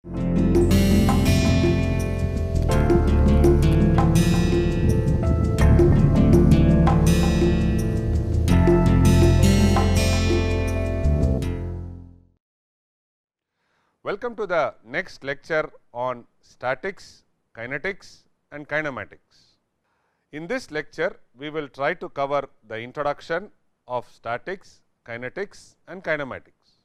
Welcome to the next lecture on statics, kinetics and kinematics. In this lecture, we will try to cover the introduction of statics, kinetics and kinematics.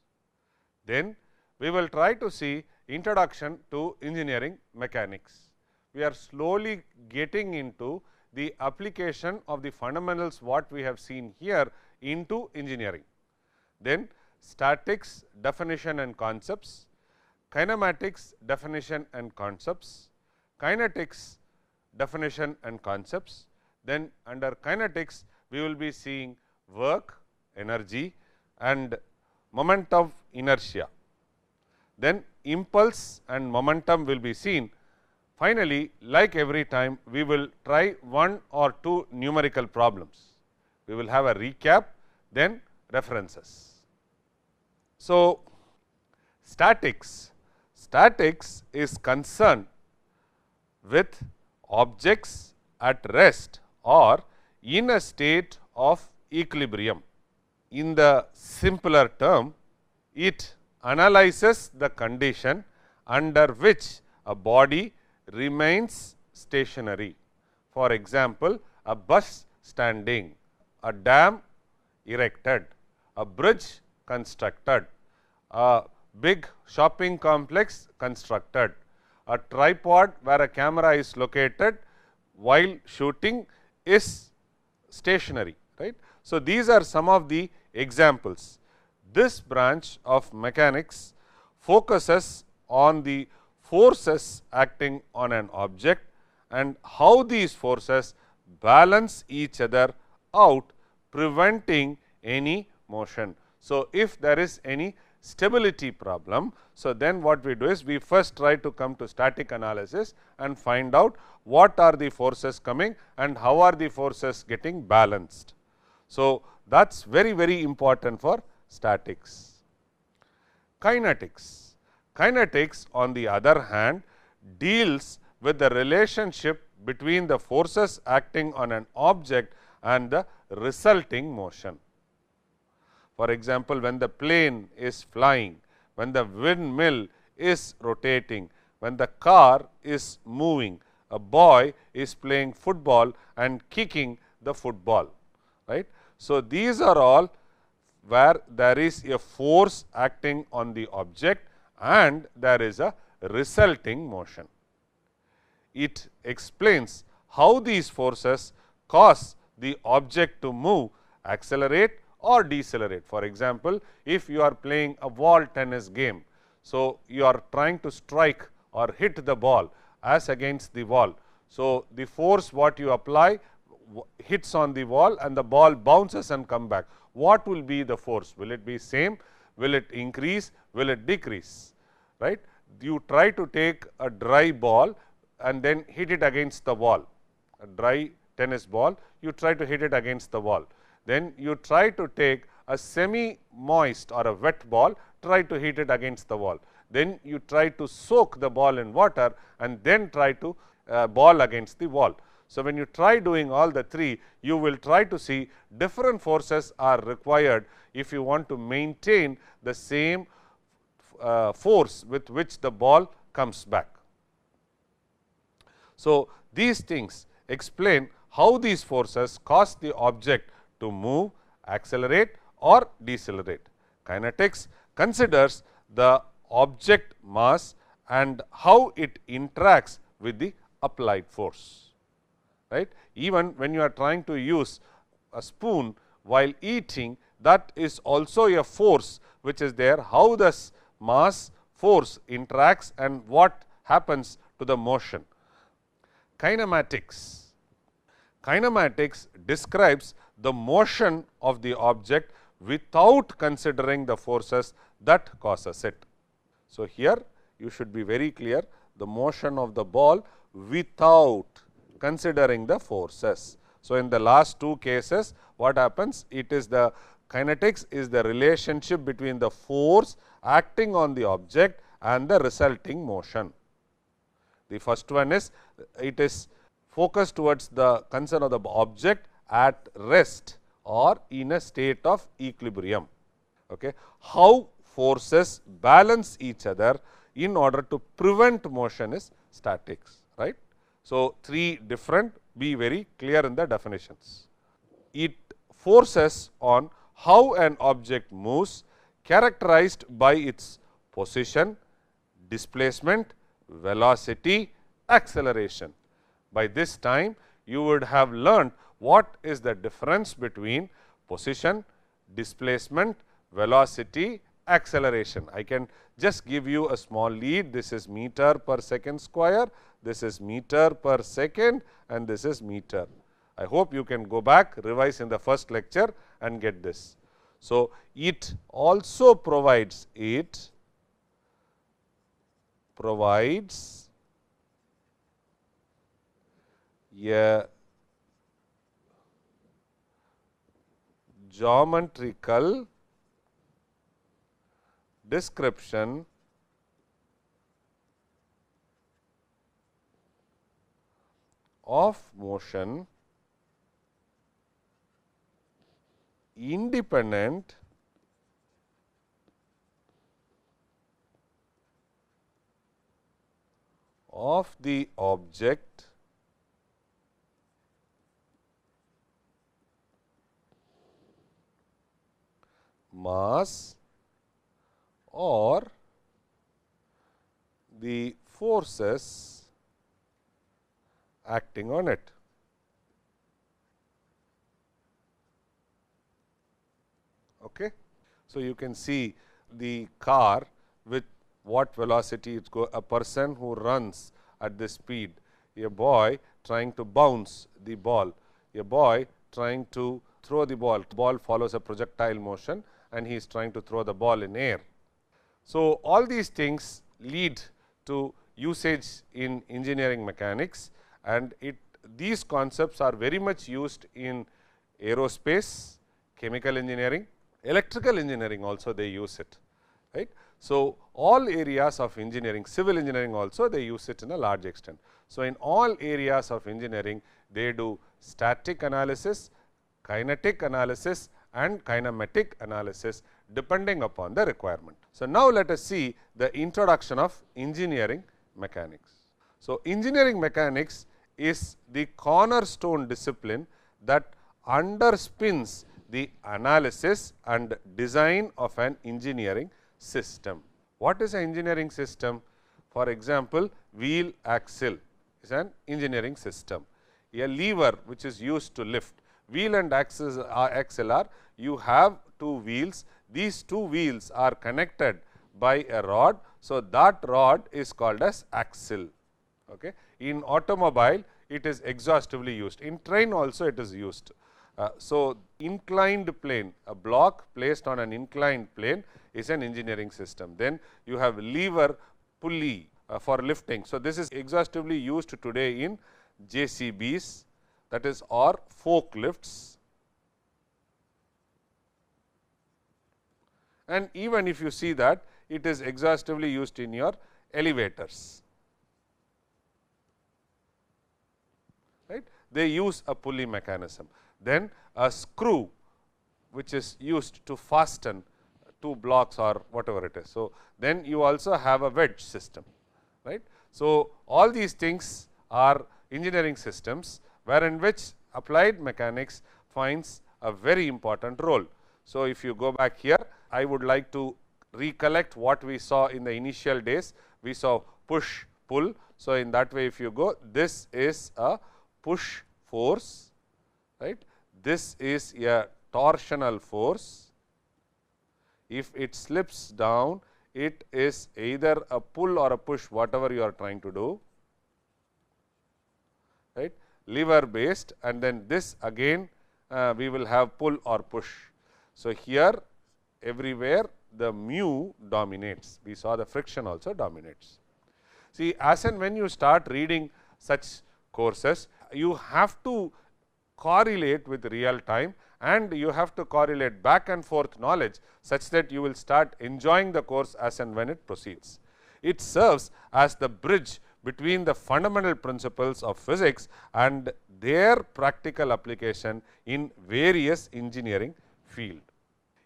Then we will try to see introduction to engineering mechanics. We are slowly getting into the application of the fundamentals what we have seen here into engineering. Then statics, definition and concepts, kinematics, definition and concepts, kinetics, definition and concepts. Then under kinetics, we will be seeing work, energy and moment of inertia. Then impulse and momentum will be seen. Finally, like every time, we will try one or two numerical problems. We will have a recap, then references. So, statics. Statics is concerned with objects at rest or in a state of equilibrium. In the simpler term, it analyzes the condition under which a body remains stationary. For example, a bus standing, a dam erected, a bridge constructed, a big shopping complex constructed, a tripod where a camera is located while shooting is stationary, right. So, these are some of the examples. This branch of mechanics focuses on the forces acting on an object and how these forces balance each other out, preventing any motion. So, if there is any stability problem, so then what we do is we first try to come to static analysis and find out what are the forces coming and how are the forces getting balanced. So, that is very important for statics. Kinetics. Kinetics on the other hand deals with the relationship between the forces acting on an object and the resulting motion. For example, when the plane is flying, when the windmill is rotating, when the car is moving, a boy is playing football and kicking the football, right. So, these are all where there is a force acting on the object and there is a resulting motion. It explains how these forces cause the object to move, accelerate or decelerate. For example, if you are playing a wall tennis game, so you are trying to strike or hit the ball as against the wall. So, the force what you apply hits on the wall and the ball bounces and come back. What will be the force? Will it be same? Will it increase? Will it decrease? Right? You try to take a dry ball and then hit it against the wall, a dry tennis ball, you try to hit it against the wall. Then you try to take a semi moist or a wet ball, try to hit it against the wall. Then you try to soak the ball in water and then try to ball against the wall. So, when you try doing all the three, you will try to see different forces are required if you want to maintain the same force with which the ball comes back. So, these things explain how these forces cause the object to move, accelerate or decelerate. Kinetics considers the object mass and how it interacts with the applied force, right. Even when you are trying to use a spoon while eating, that is also a force which is there, how this mass force interacts and what happens to the motion. Kinematics. Kinematics describes the motion of the object without considering the forces that causes it. So, here you should be very clear, the motion of the ball without considering the forces. So, in the last two cases what happens? It is the kinetics is the relationship between the force acting on the object and the resulting motion. The first one is, it is focused towards the concern of the object at rest or in a state of equilibrium. Okay. How forces balance each other in order to prevent motion is statics, right. So, three different, be very clear in the definitions. It forces on how an object moves, characterized by its position, displacement, velocity, acceleration. By this time, you would have learned what is the difference between position, displacement, velocity, acceleration. I can just give you a small lead. This is meter per second square, this is meter per second, and this is meter. I hope you can go back, revise in the first lecture and get this. So, it also provides a geometrical description of motion independent of the object mass or the forces acting on it. Okay. So, you can see the car with what velocity it goes, a person who runs at this speed, a boy trying to bounce the ball, a boy trying to throw the ball follows a projectile motion and he is trying to throw the ball in air. So, all these things lead to usage in engineering mechanics, and these concepts are very much used in aerospace, chemical engineering, electrical engineering also they use it, right. So, all areas of engineering, civil engineering also they use it in a large extent. So, in all areas of engineering they do static analysis, kinetic analysis and kinematic analysis depending upon the requirement. So, now let us see the introduction of engineering mechanics. So, engineering mechanics is the cornerstone discipline that underpins the analysis and design of an engineering system. What is an engineering system? For example, wheel axle is an engineering system. A lever which is used to lift, wheel and axle are, you have two wheels, these two wheels are connected by a rod. So, that rod is called as axle. Okay. In automobile it is exhaustively used, in train also it is used. So, inclined plane, a block placed on an inclined plane is an engineering system. Then you have lever pulley for lifting. So, this is exhaustively used today in JCBs, that is, or forklifts. And even if you see that, it is exhaustively used in your elevators, right. They use a pulley mechanism. Then a screw which is used to fasten two blocks or whatever it is. So, then you also have a wedge system, right. So, all these things are engineering systems wherein which applied mechanics finds a very important role. So, if you go back here, I would like to recollect what we saw in the initial days. We saw push pull. So, in that way if you go, this is a push force, right. This is a torsional force. If it slips down, it is either a pull or a push, whatever you are trying to do, right, lever based, and then this again we will have pull or push. So, here everywhere the mu dominates, we saw the friction also dominates. See, as and when you start reading such courses, you have to correlate with real time and you have to correlate back and forth knowledge such that you will start enjoying the course as and when it proceeds. it serves as the bridge between the fundamental principles of physics and their practical application in various engineering fields.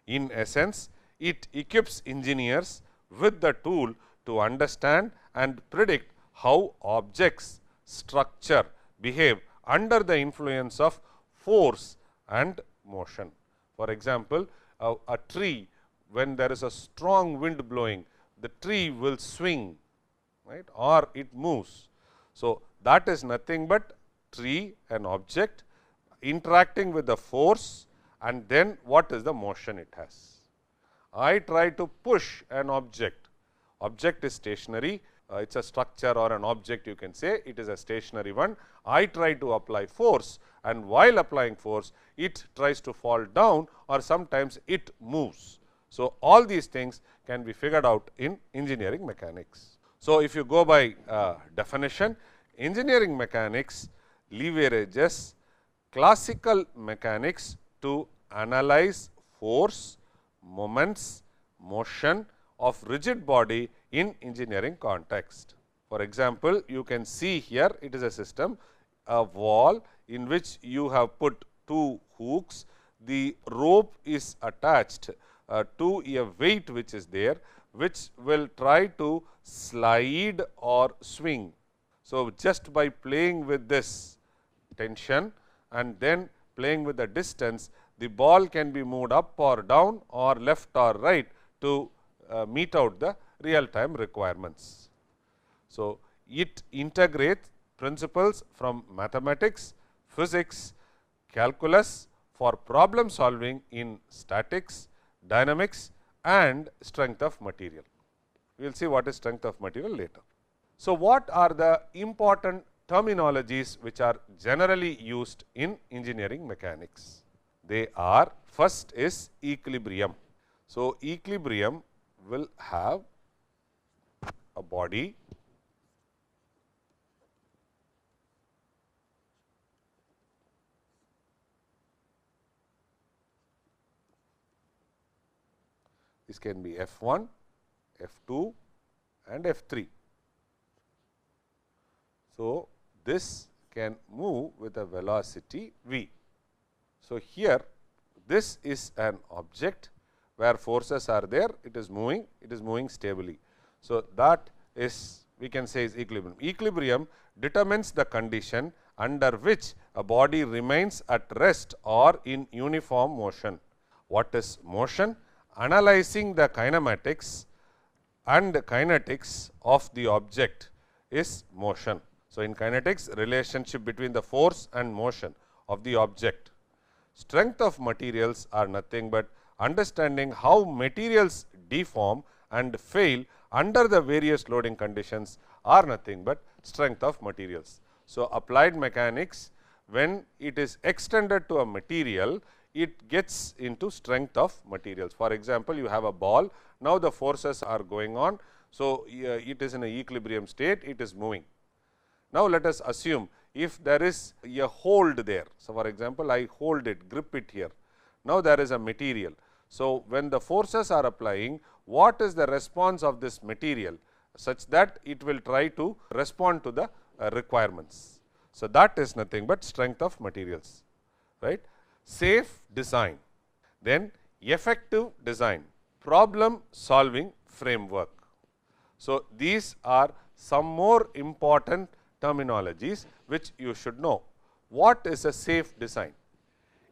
In essence, it equips engineers with the tool to understand and predict how objects, structure, behave under the influence of force and motion. For example, a tree, when there is a strong wind blowing, the tree will swing, right, or it moves. So, that is nothing but tree, an object interacting with the force, and then what is the motion it has. I try to push an object, object is stationary, it is a structure or an object, you can say it is a stationary one. I try to apply force, and while applying force it tries to fall down, or sometimes it moves. So, all these things can be figured out in engineering mechanics. So, if you go by definition, engineering mechanics leverages classical mechanics to analyze force, moments, motion of rigid body in engineering context. For example, you can see here it is a system, a wall in which you have put two hooks, the rope is attached to a weight which is there, which will try to slide or swing. So, just by playing with this tension and then playing with the distance, the ball can be moved up or down or left or right to meet out the real time requirements. So, it integrates principles from mathematics, physics, calculus for problem solving in statics, dynamics and strength of material. We will see what is strength of material later. So, what are the important terminologies which are generally used in engineering mechanics? They are, first is equilibrium. So, equilibrium will have a body, this can be F1, F2 and F3. So, this can move with a velocity v. So, here this is an object where forces are there, it is moving stably. So, that is, we can say, is equilibrium. Equilibrium determines the condition under which a body remains at rest or in uniform motion. What is motion? Analyzing the kinematics and kinetics of the object is motion. So, in kinetics, relationship between the force and motion of the object. Strength of materials are nothing but understanding how materials deform and fail under the various loading conditions are nothing but strength of materials. So, applied mechanics, when it is extended to a material, it gets into strength of materials. For example, you have a ball, now the forces are going on. So, it is in an equilibrium state, it is moving. Now, let us assume if there is a hold there. So, for example, I hold it, grip it here. Now, there is a material. So, when the forces are applying, what is the response of this material such that it will try to respond to the requirements. So, that is nothing but strength of materials, right. Safe design, then effective design, problem solving framework. So, these are some more important terminologies which you should know. What is a safe design?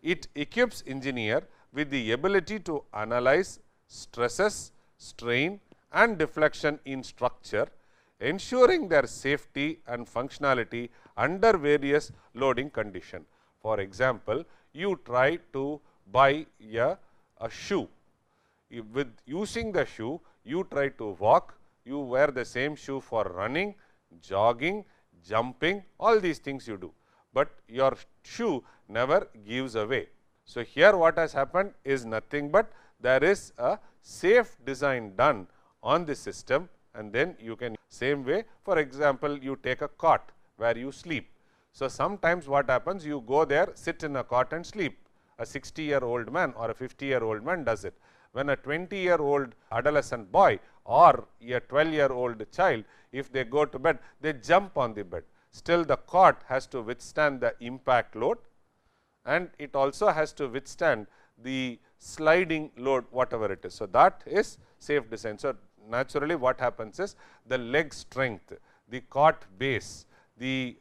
It equips engineer with the ability to analyze stresses, strain and deflection in structure, ensuring their safety and functionality under various loading condition. For example, you try to buy a shoe. With using the shoe, you try to walk, you wear the same shoe for running, jogging, jumping, all these things you do, but your shoe never gives away. So, here what has happened is nothing but there is a safe design done on the system, and then you can same way. For example, you take a cot where you sleep. So, sometimes what happens, you go there, sit in a cot and sleep. A 60-year-old man or a 50-year-old man does it, when a 20-year-old adolescent boy or a 12-year-old child, if they go to bed, they jump on the bed. Still the cot has to withstand the impact load, and it also has to withstand the sliding load, whatever it is. So, that is safe design. So, naturally what happens is the leg strength, the cot base, the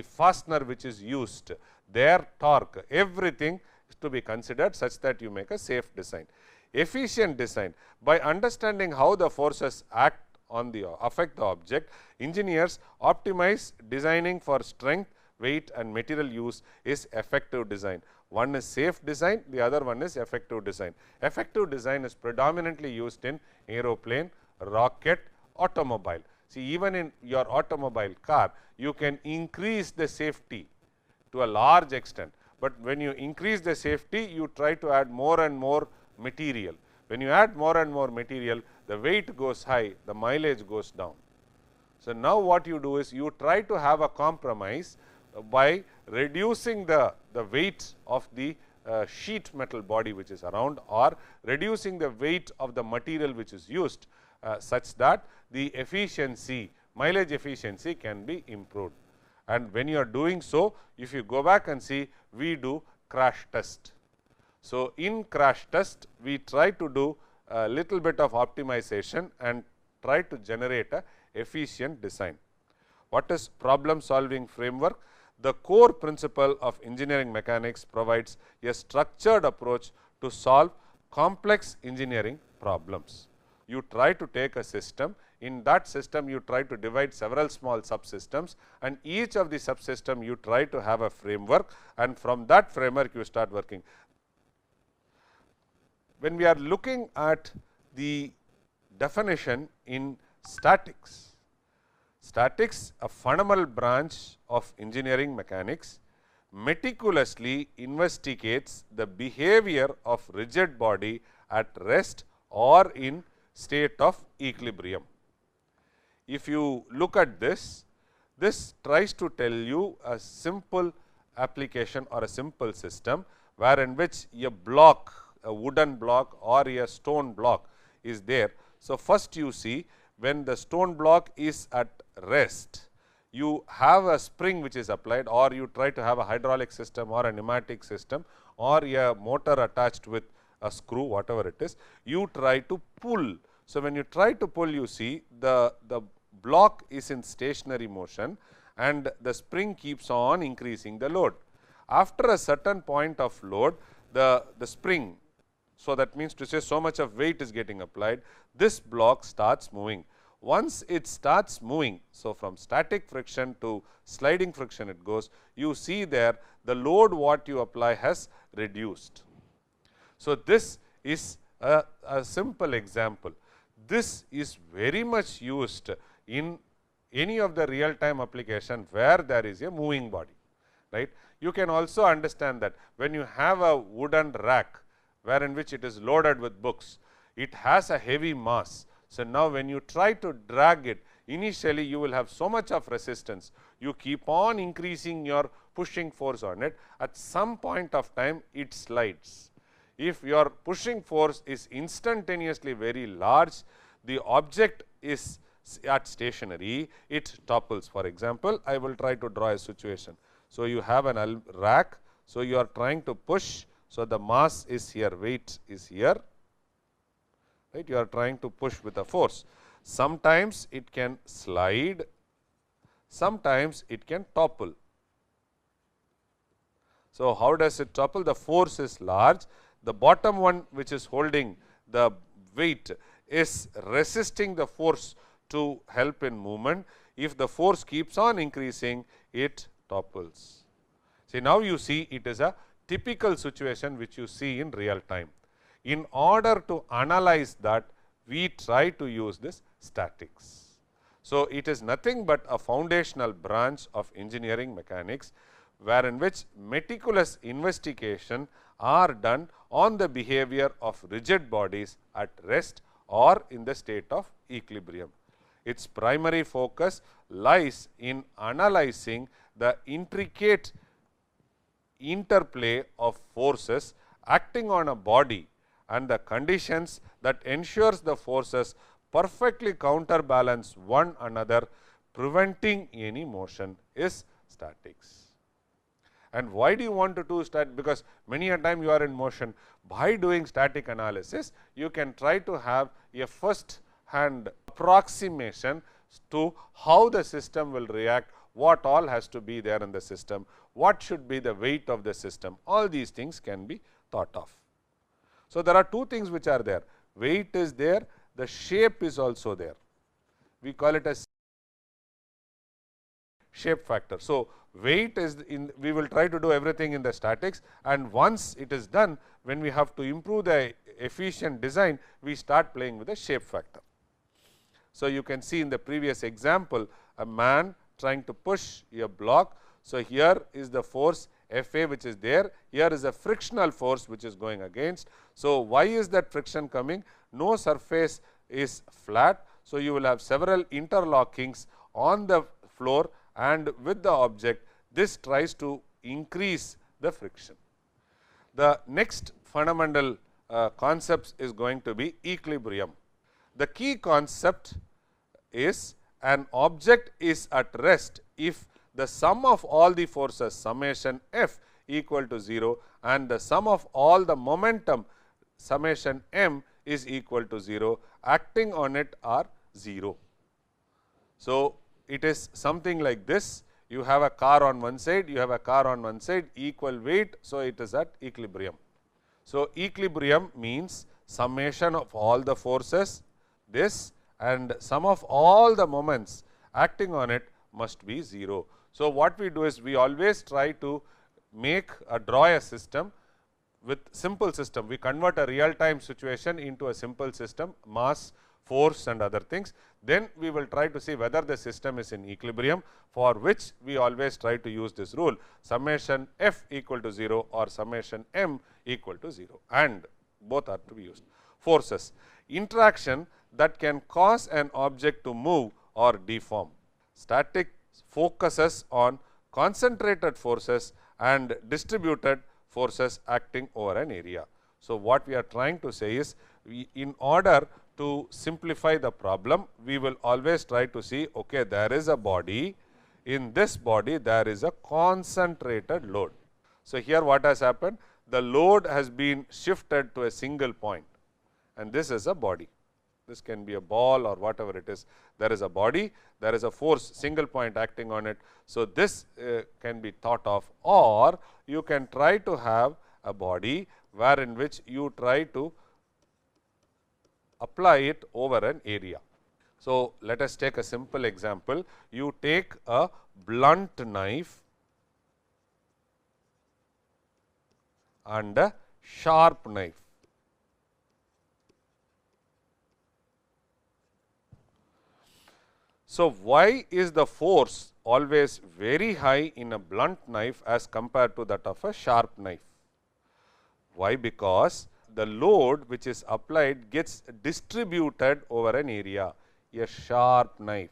fastener which is used, their torque, everything is to be considered such that you make a safe design. Efficient design, by understanding how the forces act on the affect the object, engineers optimize designing for strength, weight and material use is effective design. One is safe design, the other one is effective design. Effective design is predominantly used in aeroplane, rocket, automobile. See, even in your automobile car, you can increase the safety to a large extent, but when you increase the safety, you try to add more and more material. When you add more and more material, the weight goes high, the mileage goes down. So, now what you do is you try to have a compromise by reducing the weight of the sheet metal body which is around, or reducing the weight of the material which is used, such that the efficiency, mileage efficiency can be improved. And when you are doing so, if you go back and see, we do crash test. So, in crash test, we try to do a little bit of optimization and try to generate a efficient design. What is problem solving framework? The core principle of engineering mechanics provides a structured approach to solve complex engineering problems. You try to take a system, in that system you try to divide several small subsystems, and each of the subsystem you try to have a framework, and from that framework you start working. When we are looking at the definition in statics, a fundamental branch of engineering mechanics, meticulously investigates the behavior of rigid body at rest or in state of equilibrium. If you look at this, this tries to tell you a simple application or a simple system, wherein which a block, a wooden block or a stone block is there. So, first you see, when the stone block is at rest, you have a spring which is applied, or you try to have a hydraulic system or a pneumatic system or a motor attached with a screw, whatever it is, you try to pull. So, when you try to pull, you see the block is in stationary motion and the spring keeps on increasing the load. After a certain point of load, the spring, so that means to say so much of weight is getting applied, this block starts moving. Once it starts moving, so from static friction to sliding friction it goes, you see there the load what you apply has reduced. So, this is a simple example. This is very much used in any of the real time application where there is a moving body, right. You can also understand that when you have a wooden rack wherein which it is loaded with books, it has a heavy mass. So, now when you try to drag it, initially you will have so much of resistance, you keep on increasing your pushing force on it, at some point of time it slides. If your pushing force is instantaneously very large, the object is at stationary, it topples. For example, I will try to draw a situation. So, you have an rack, so you are trying to push, so the mass is here, weight is here, right. You are trying to push with a force. Sometimes it can slide, sometimes it can topple. So, how does it topple? The force is large, the bottom one which is holding the weight is resisting the force to help in movement. If the force keeps on increasing, it topples. See, now you see it is a typical situation which you see in real time. In order to analyze that, we try to use this statics. So, it is nothing but a foundational branch of engineering mechanics, wherein which meticulous investigation are done on the behavior of rigid bodies at rest or in the state of equilibrium. Its primary focus lies in analyzing the intricate interplay of forces acting on a body and the conditions that ensures the forces perfectly counterbalance one another, preventing any motion is statics. And why do you want to do static? Because many a time you are in motion. By doing static analysis, you can try to have a first hand approximation to how the system will react, what all has to be there in the system, what should be the weight of the system. All these things can be thought of. So, there are two things which are there. Weight is there, the shape is also there. We call it as shape factor. So, weight is in, we will try to do everything in the statics, and once it is done, when we have to improve the efficient design, we start playing with the shape factor. So, you can see in the previous example, a man trying to push a block. So, here is the force F A which is there, here is a frictional force which is going against. So, why is that friction coming? No surface is flat. So, you will have several interlockings on the floor and with the object. This tries to increase the friction. The next fundamental concepts is going to be equilibrium. The key concept is an object is at rest if the sum of all the forces summation F equal to 0 and the sum of all the momentum summation M is equal to 0, acting on it are 0. So, it is something like this. You have a car on one side, you have a car on one side, equal weight. So, it is at equilibrium. So, equilibrium means summation of all the forces, this, and sum of all the moments acting on it must be 0. So, what we do is we always try to make draw a system with simple system. We convert a real time situation into a simple system, mass, force and other things. Then we will try to see whether the system is in equilibrium, for which we always try to use this rule, summation F equal to 0 or summation M equal to 0, and both are to be used. Forces, interaction that can cause an object to move or deform. Static focuses on concentrated forces and distributed forces acting over an area. So, what we are trying to say is, in order to simplify the problem, we will always try to see, okay, there is a body, in this body there is a concentrated load. So, here what has happened? The load has been shifted to a single point, and this is a body. This can be a ball or whatever it is. There is a body, there is a force, single point acting on it. So, this can be thought of, or you can try to have a body wherein which you try to apply it over an area. So, let us take a simple example. You take a blunt knife and a sharp knife. So, why is the force always very high in a blunt knife as compared to that of a sharp knife? Why? Because the load which is applied gets distributed over an area. A sharp knife,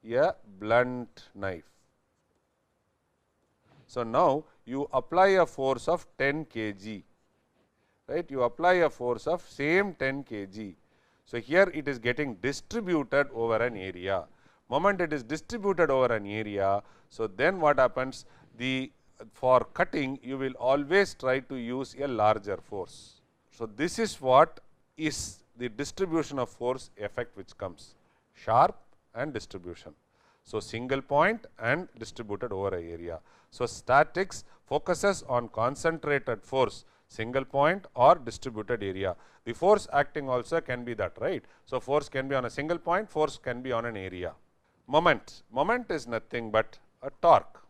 a blunt knife. So, now you apply a force of 10 kg, right? You apply a force of same 10 kg. So, here it is getting distributed over an area. Moment it is distributed over an area. So, then what happens? For cutting, you will always try to use a larger force. So, this is what is the distribution of force effect which comes, sharp and distribution. So, single point and distributed over a area. So, statics focuses on concentrated force, single point or distributed area. The force acting also can be that, right. So, force can be on a single point, force can be on an area. Moment, moment is nothing but a torque.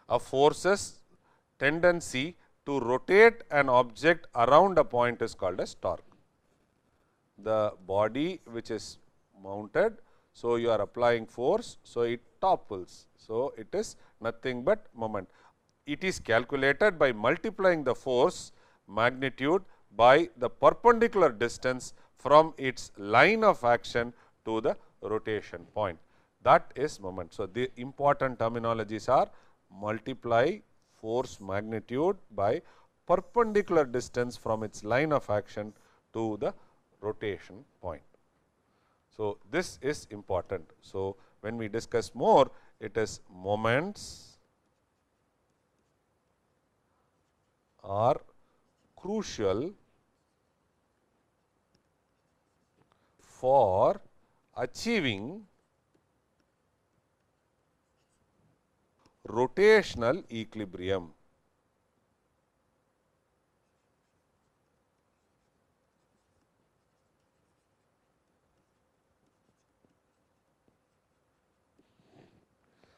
A force's tendency to rotate an object around a point is called as torque. The body which is mounted, so you are applying force, so it topples. So, it is nothing but moment. It is calculated by multiplying the force magnitude by the perpendicular distance from its line of action to the rotation point. That is moment. So, the important terminologies are multiply force magnitude by perpendicular distance from its line of action to the rotation point. So, this is important. So, when we discuss more, it is moments are crucial for achieving rotational equilibrium.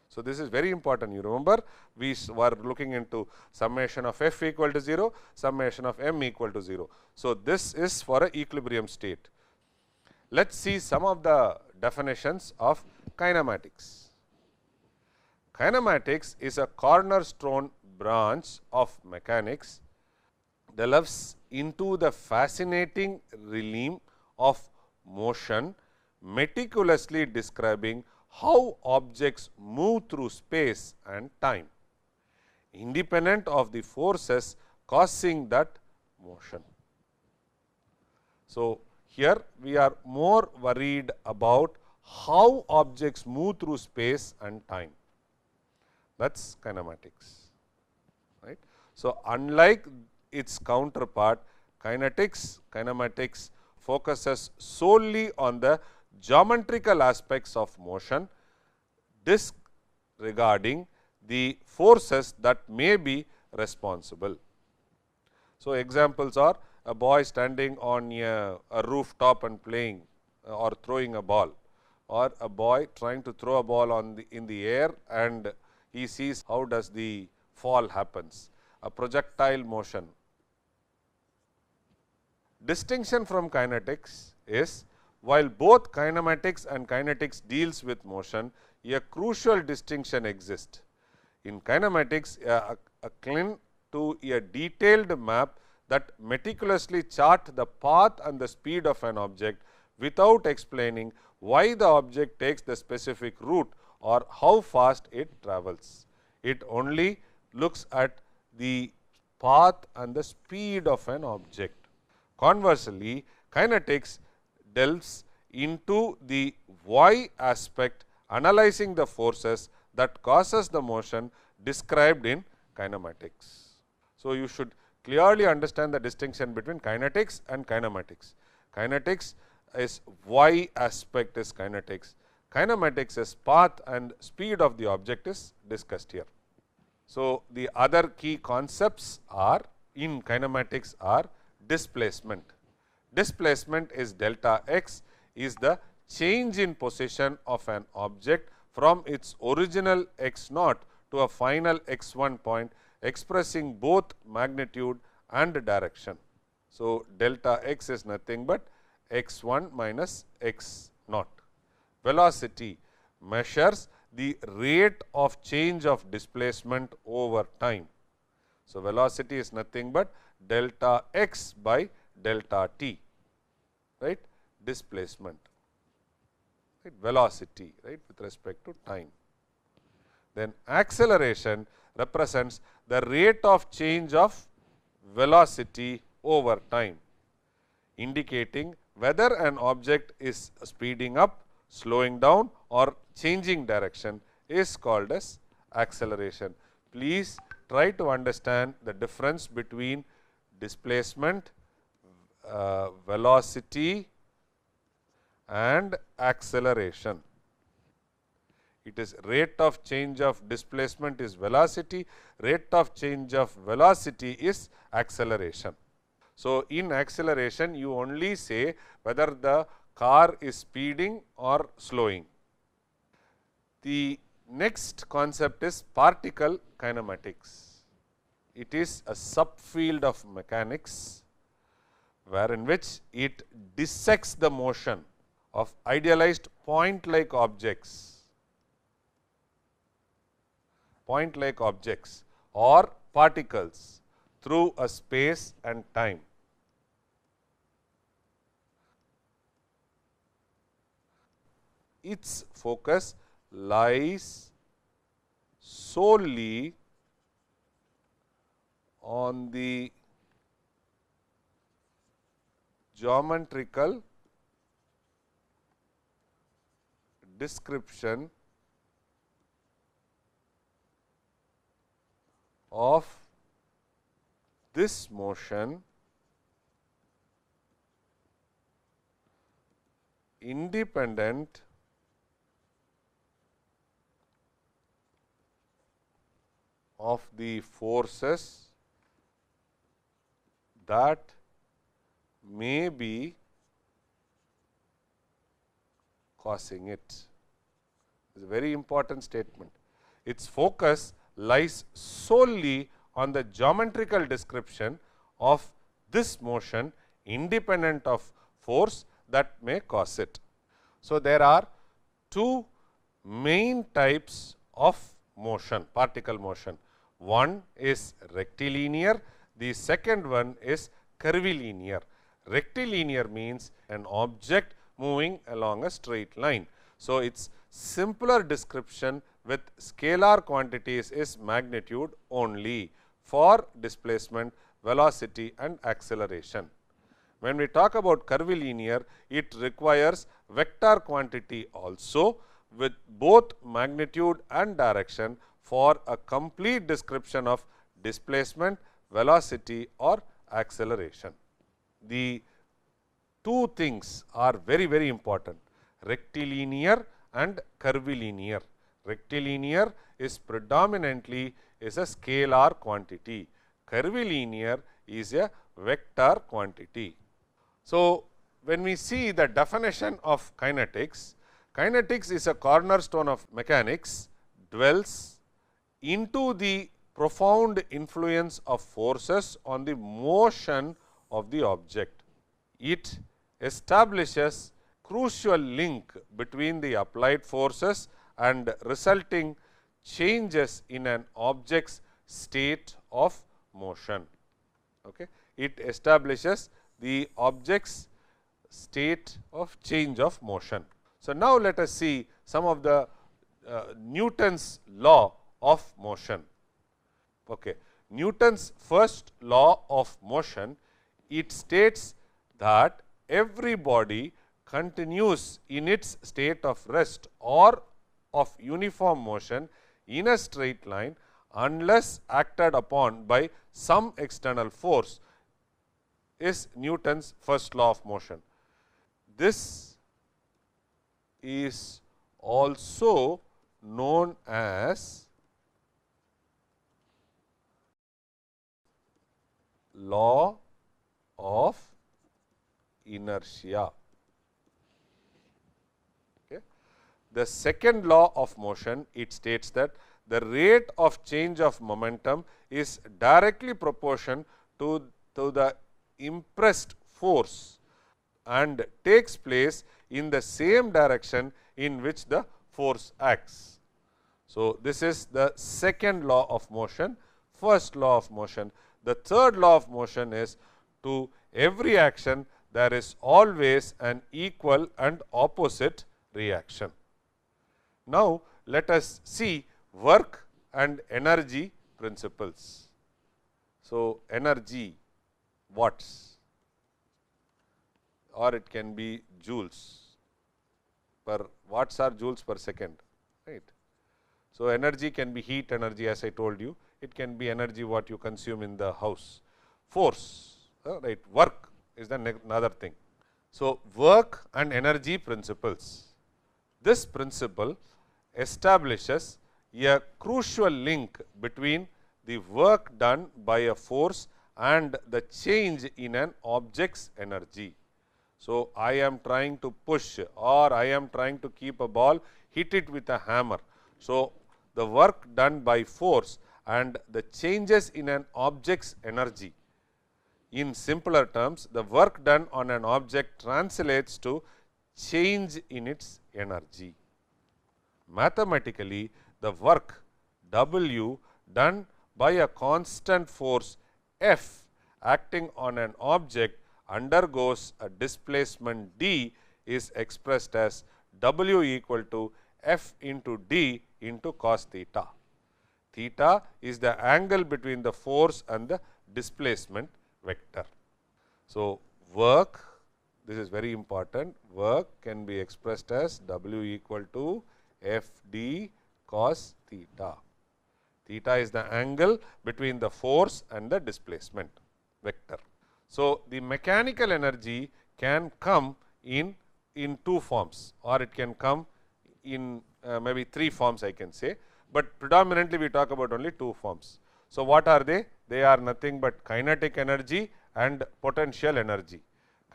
So, this is very important. You remember, we were looking into summation of f equal to 0, summation of m equal to 0. So, this is for a equilibrium state. Let us see some of the definitions of kinematics. Kinematics is a cornerstone branch of mechanics, delves into the fascinating realm of motion, meticulously describing how objects move through space and time, independent of the forces causing that motion. So, here we are more worried about how objects move through space and time. That is kinematics, right. So, unlike its counterpart kinematics focuses solely on the geometrical aspects of motion, disregarding the forces that may be responsible. So, examples are a boy standing on a rooftop and playing or throwing a ball, or a boy trying to throw a ball in the air and he sees how does the fall happens, a projectile motion. Distinction from kinetics is, while both kinematics and kinetics deals with motion, a crucial distinction exists. In kinematics, akin to a detailed map that meticulously chart the path and the speed of an object without explaining why the object takes the specific route or how fast it travels. It only looks at the path and the speed of an object. Conversely, kinetics delves into the why aspect, analyzing the forces that causes the motion described in kinematics. So, you should clearly understand the distinction between kinetics and kinematics. Kinetics is why aspect is kinetics, kinematics is path and speed of the object is discussed here. So, the other key concepts are in kinematics are displacement. Displacement is delta x is the change in position of an object from its original x naught to a final x1 point, expressing both magnitude and direction. So, delta x is nothing but x1 minus x naught. Velocity measures the rate of change of displacement over time. So, velocity is nothing but delta x by delta t, right, displacement, right, velocity, right, with respect to time. Then acceleration represents the rate of change of velocity over time, indicating whether an object is speeding up, slowing down or changing direction is called as acceleration. Please try to understand the difference between displacement, velocity and acceleration. It is rate of change of displacement is velocity, rate of change of velocity is acceleration. So, in acceleration you only say whether the car is speeding or slowing. The next concept is particle kinematics. It is a subfield of mechanics wherein which it dissects the motion of idealized point-like objects or particles through a space and time. Its focus lies solely on the geometrical description of this motion independent of the forces that may be causing it. It is a very important statement. Its focus lies solely on the geometrical description of this motion independent of force that may cause it. So, there are two main types of motion, particle motion. One is rectilinear, the second one is curvilinear. Rectilinear means an object moving along a straight line. So, its simpler description with scalar quantities is magnitude only for displacement, velocity and acceleration. When we talk about curvilinear, it requires vector quantity also with both magnitude and direction for a complete description of displacement, velocity or acceleration. The two things are very important, rectilinear and curvilinear. Rectilinear is predominantly a scalar quantity, curvilinear is a vector quantity. So, when we see the definition of kinetics, kinetics is a cornerstone of mechanics, dwells into the profound influence of forces on the motion of the object. It establishes crucial link between the applied forces and resulting changes in an object's state of motion. Okay. It establishes the object's state of change of motion. So, now let us see some of the Newton's law of motion. Okay. Newton's first law of motion, it states that every body continues in its state of rest or of uniform motion in a straight line unless acted upon by some external force, is Newton's first law of motion. This is also known as law of inertia. Okay. The second law of motion, it states that the rate of change of momentum is directly proportional to the impressed force and takes place in the same direction in which the force acts. So, this is the second law of motion, first law of motion. The third law of motion is, to every action there is always an equal and opposite reaction. Now, let us see work and energy principles. So, energy, watts, or it can be joules per, watts are joules per second, right. So, energy can be heat energy, as I told you, it can be energy what you consume in the house. Force, right, work is the another thing. So, work and energy principles. This principle establishes a crucial link between the work done by a force and the change in an object's energy. So, I am trying to push or I am trying to keep a ball, hit it with a hammer. So, the work done by force and the changes in an object's energy. In simpler terms, the work done on an object translates to change in its energy. Mathematically, the work W done by a constant force F acting on an object undergoes a displacement d is expressed as W equal to F into d into cos theta. Theta is the angle between the force and the displacement vector. So, work this is very important, work can be expressed as W equal to F d cos theta. Theta is the angle between the force and the displacement vector. So, the mechanical energy can come in two forms, or it can come in maybe three forms I can say, but predominantly we talk about only two forms. So, what are they? They are nothing but kinetic energy and potential energy.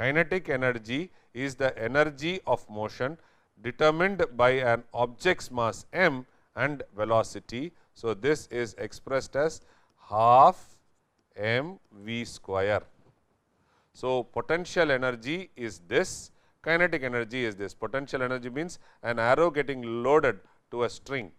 Kinetic energy is the energy of motion determined by an object's mass m and velocity. So, this is expressed as half m v square. So, potential energy is this, kinetic energy is this. Potential energy means an arrow getting loaded to a string,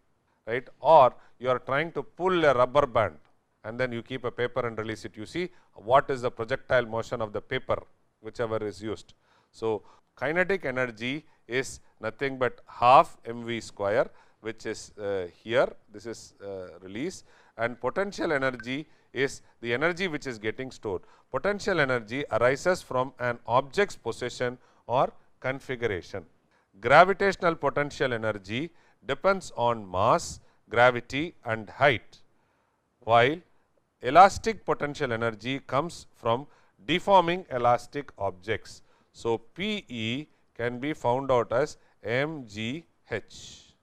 right, or you are trying to pull a rubber band and then you keep a paper and release it. You see what is the projectile motion of the paper, whichever is used. So, kinetic energy is nothing but half m v square, which is here, this is release, and potential energy is the energy which is getting stored. Potential energy arises from an object's position or configuration. Gravitational potential energy depends on mass, gravity and height, while elastic potential energy comes from deforming elastic objects. So, P E can be found out as m g h.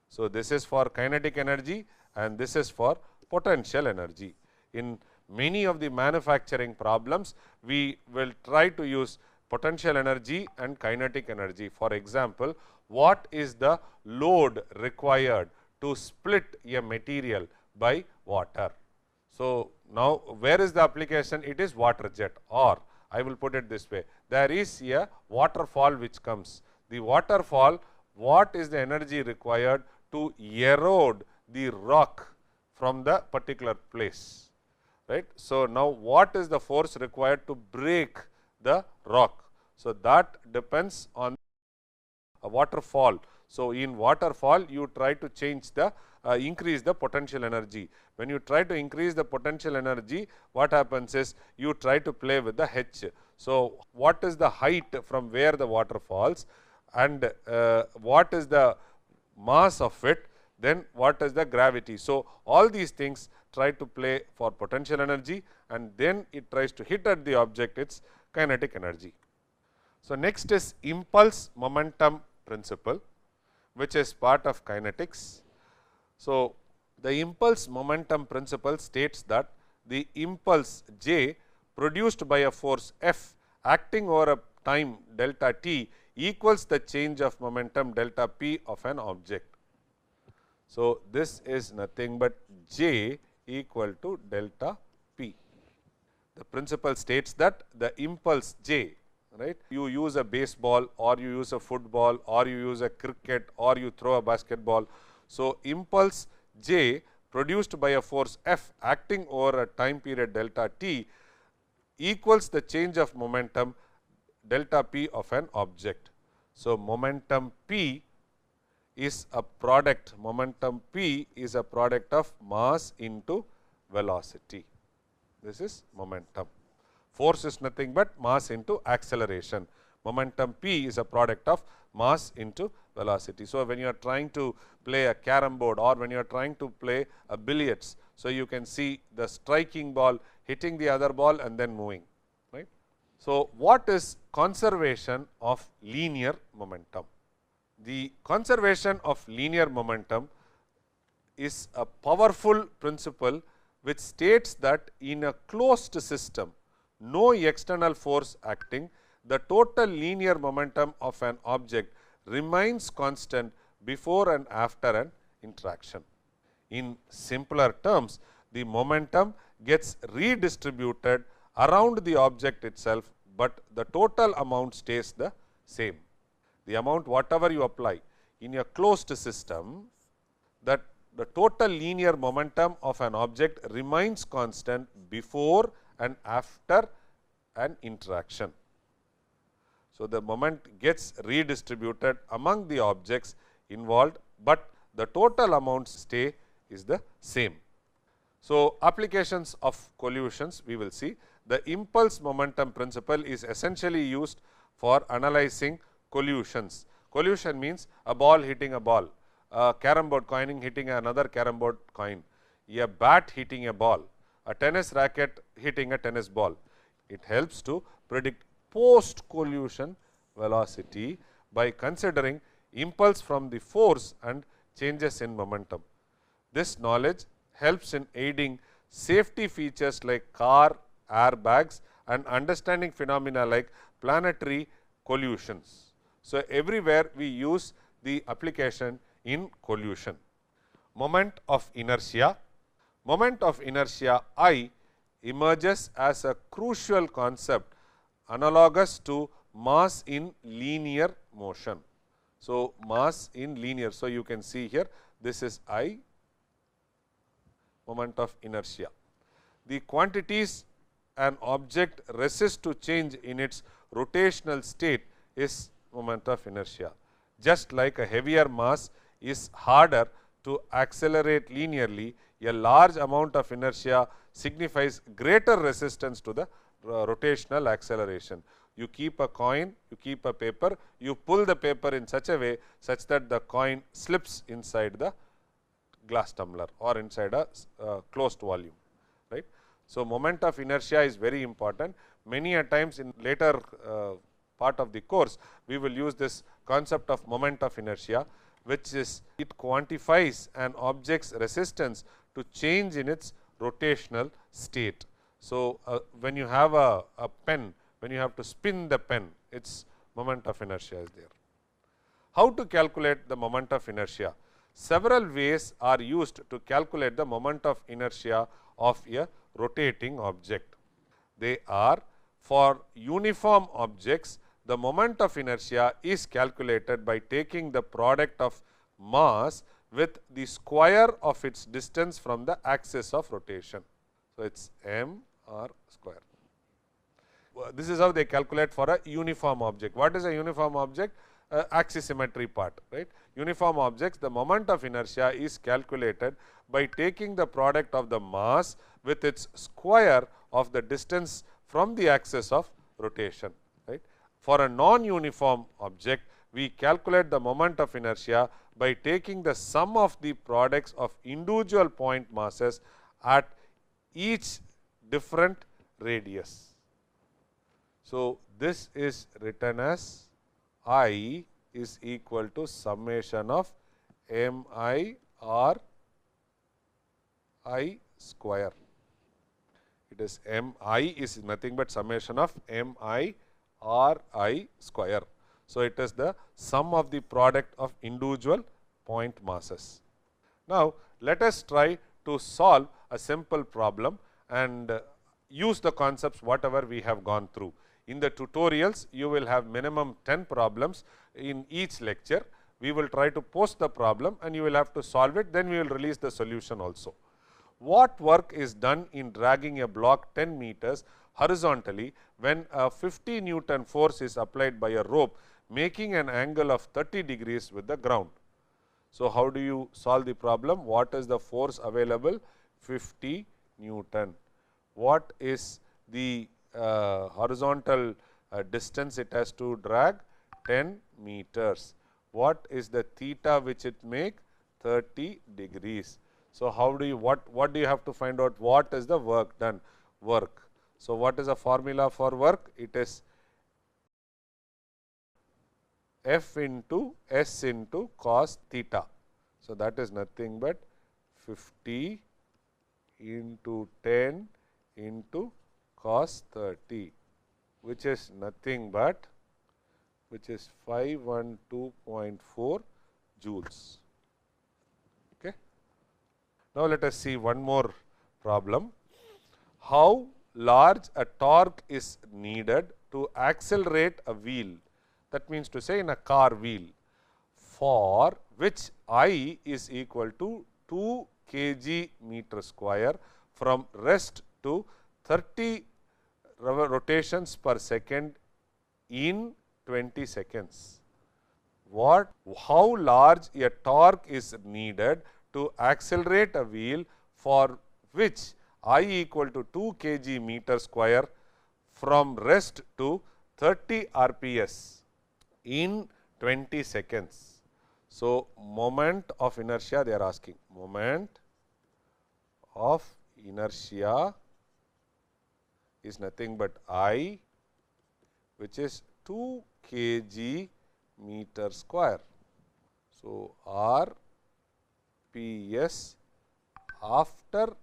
So, this is for kinetic energy and this is for potential energy. In many of the manufacturing problems, we will try to use potential energy and kinetic energy. For example, what is the load required to split a material by water? So, now where is the application? It is water jet, or I will put it this way, there is a waterfall which comes. The waterfall, what is the energy required to erode the rock from the particular place, right. So, now what is the force required to break the rock? So, that depends on a waterfall. So, in waterfall you try to change the increase the potential energy. When you try to increase the potential energy, what happens is you try to play with the h. So, what is the height from where the water falls, and what is the mass of it, then what is the gravity. So, all these things try to play for potential energy, and then it tries to hit at the object, its kinetic energy. So, next is impulse momentum principle, which is part of kinetics. So, the impulse momentum principle states that the impulse j produced by a force F acting over a time delta t equals the change of momentum delta p of an object. So, this is nothing but j equal to delta p. The principle states that the impulse j, right, you use a baseball or you use a football or you use a cricket or you throw a basketball. So, impulse j produced by a force F acting over a time period delta t equals the change of momentum delta p of an object. So, momentum p is a product, momentum p is a product of mass into velocity. This is momentum. Force is nothing but mass into acceleration. Momentum p is a product of mass into velocity. So, when you are trying to play a carom board or when you are trying to play a billiards, so you can see the striking ball hitting the other ball and then moving, right. So, what is conservation of linear momentum? The conservation of linear momentum is a powerful principle which states that in a closed system, no external force acting, the total linear momentum of an object remains constant before and after an interaction. In simpler terms, the momentum gets redistributed around the object itself, but the total amount stays the same. The amount whatever you apply in a closed system, that the total linear momentum of an object remains constant before and after an interaction. So, the moment gets redistributed among the objects involved, but the total amount stay is the same. So, applications of collisions we will see. The impulse momentum principle is essentially used for analyzing collisions. Collision means a ball hitting a ball, a carom board coin hitting another carom board coin, a bat hitting a ball, a tennis racket hitting a tennis ball. It helps to predict post collision velocity by considering impulse from the force and changes in momentum. This knowledge helps in aiding safety features like car airbags and understanding phenomena like planetary collisions. So, everywhere we use the application in collision. Moment of inertia. Moment of inertia I emerges as a crucial concept analogous to mass in linear motion. So, mass in linear. So, you can see here this is I, moment of inertia. The quantities an object resists to change in its rotational state is moment of inertia. Just like a heavier mass is harder to accelerate linearly, a large amount of inertia signifies greater resistance to the rotational acceleration. You keep a coin, you keep a paper, you pull the paper in such a way such that the coin slips inside the glass tumbler or inside a closed volume, right. So, moment of inertia is very important. Many a times in later part of the course, we will use this concept of moment of inertia, which is it quantifies an object's resistance to change in its rotational state. So, when you have a pen, when you have to spin the pen, its moment of inertia is there. How to calculate the moment of inertia? Several ways are used to calculate the moment of inertia of a rotating object. They are: for uniform objects, the moment of inertia is calculated by taking the product of mass with the square of its distance from the axis of rotation. So, it is m r square. This is how they calculate for a uniform object. What is a uniform object? Axisymmetry part, right. Uniform objects, the moment of inertia is calculated by taking the product of the mass with its square of the distance from the axis of rotation, right. For a non-uniform object, we calculate the moment of inertia by taking the sum of the products of individual point masses at each different radius. So, this is written as I is equal to summation of m I r I square. It is m I is nothing but summation of m I r I square. So, it is the sum of the product of individual point masses. Now, let us try to solve a simple problem and use the concepts whatever we have gone through. In the tutorials, you will have minimum 10 problems in each lecture. We will try to post the problem and you will have to solve it, then we will release the solution also. What work is done in dragging a block 10 meters horizontally when a 50 Newton force is applied by a rope making an angle of 30 degrees with the ground? So, how do you solve the problem? What is the force available? 50 Newton. What is the horizontal distance it has to drag? 10 meters. What is the theta which it make? 30 degrees. So, how do you what do you have to find out? What is the work done? Work. So, what is the formula for work? It is F into S into cos theta. So, that is nothing but 50 into 10 into cos 30, which is nothing but which is 512.4 joules. Okay. Now, let us see one more problem. How large a torque is needed to accelerate a wheel, that means to say in a car wheel, for which I is equal to 2 kg meter square from rest to 30 rotations per second in 20 seconds. How large a torque is needed to accelerate a wheel for which I equal to 2 kg meter square from rest to 30 RPS in 20 seconds. So, moment of inertia they are asking, moment of inertia is nothing but I, which is 2 kg meter square. So, RPS after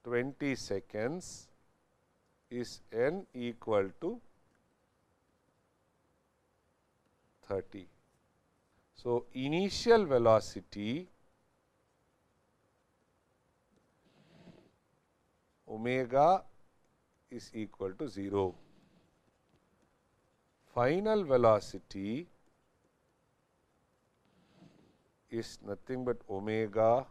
20 seconds is n equal to 30. So, initial velocity omega is equal to 0. Final velocity is nothing but omega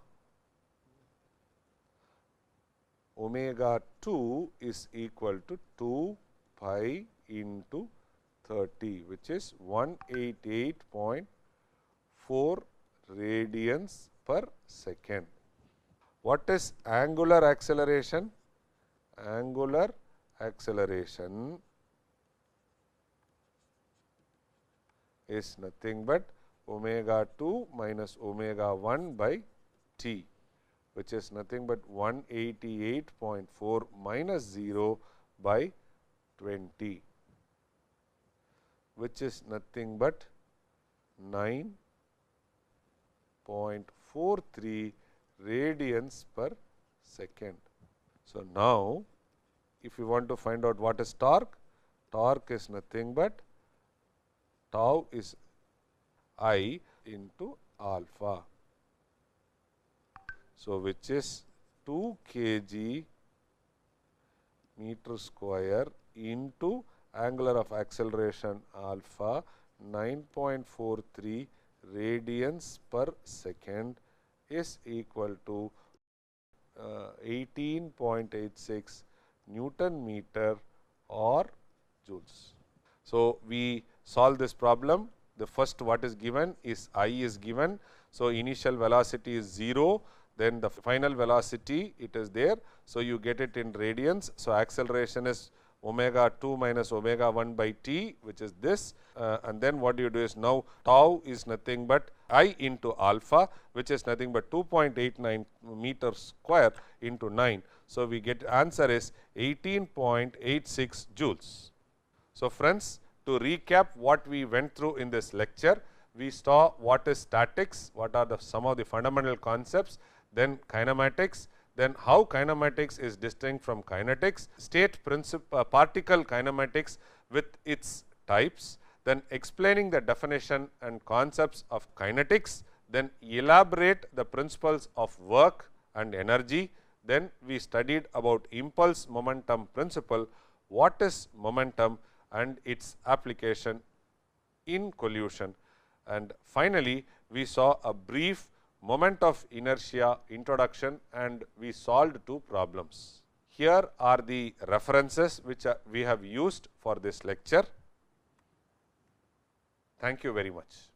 2 is equal to 2 pi into 30, which is 188.4 radians per second. What is angular acceleration? Angular acceleration is nothing but omega 2 minus omega 1 by t, which is nothing but 188.4 minus 0 by 20, which is nothing but 9.43 radians per second. So, now if you want to find out what is torque, torque is nothing but tau is I into alpha. So, which is 2 kg meter square into angular of acceleration alpha 9.43 radians per second is equal to 18.86 Newton meter or joules. So, we solve this problem. The first what is given is I is given. So, initial velocity is 0, then the final velocity it is there. So, you get it in radians. So, acceleration is omega 2 minus omega 1 by t, which is this, and then what you do is now tau is nothing but I into alpha, which is nothing but 2.89 meter square into 9. So, we get answer is 18.86 joules. So, friends, to recap what we went through in this lecture, we saw what is statics, what are some of the fundamental concepts, then kinematics, then how kinematics is distinct from kinetics, state principle particle kinematics with its types, then explaining the definition and concepts of kinetics, then elaborate the principles of work and energy, then we studied about impulse momentum principle, what is momentum and its application in collision, and finally, we saw a brief moment of inertia introduction and we solved 2 problems. Here are the references which we have used for this lecture. Thank you very much.